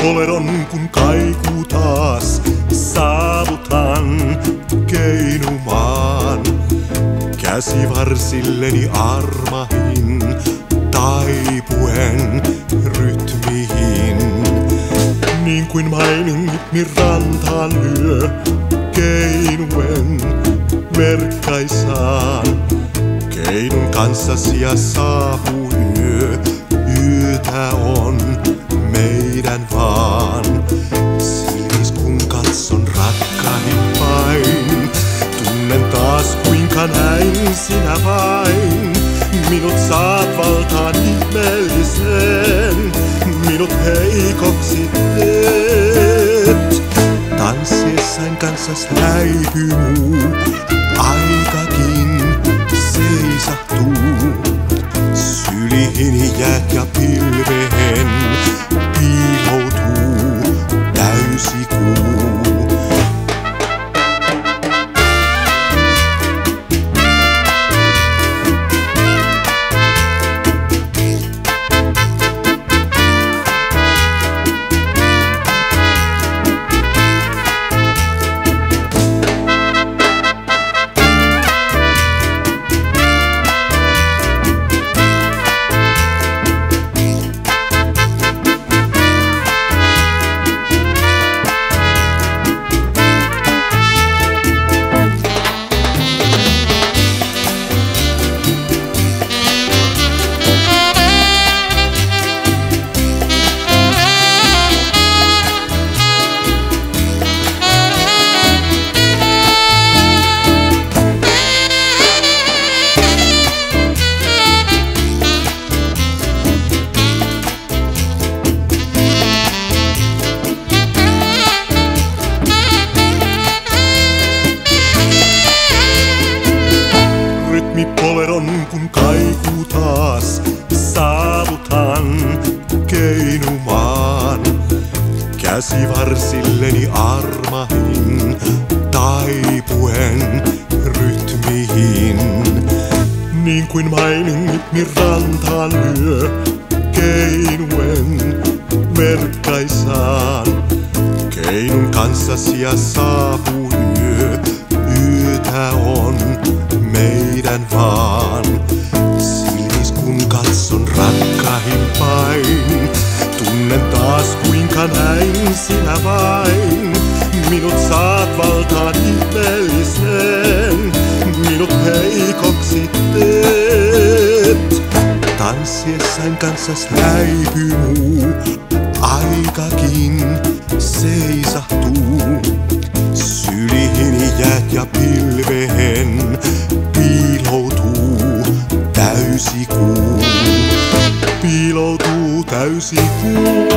poleron kun kaikuu taas, saavutan keinumaan. Käsivarsilleni armahin, taipuen rytmiin. Niin kuin mainingit rantaan lyö, keinuen merkkaisaan. Keinun kanssasi ja saapuu yö, yötä on meidän vaan. Silmis kun katson rakkaani vain, tunnen taas kuinka näin sinä vain. Minut saat valtaan ihmeelliseen, minut heikoksi teet. Tanssiessain kanssas häipyy muu, aikakin seisahtuu. Sylihini jäät ja pilvehen piiloutuu täysikuu. Poleron kun kaikuu taas, saavutan keinumaan. Käsivarsilleni armahin, taipuen rytmiin. Niin kuin mainingit rantaan lyö, keinuen merkkaisaan. Keinun kanssasi ja saapuu yö, yötä on meidän vaan. Silmis kun katson rakkaahin vain, tunnen taas kuinka näin sinä vain. Minut saat valtaan ihmeelliseen, minut heikoksi teet. Tanssiessain kanssas häipyy muu, aikakin seisahtuu. Sylihini jäät ja pilvehen piiloutuu täysikuu. Piiloutuu täysikuu.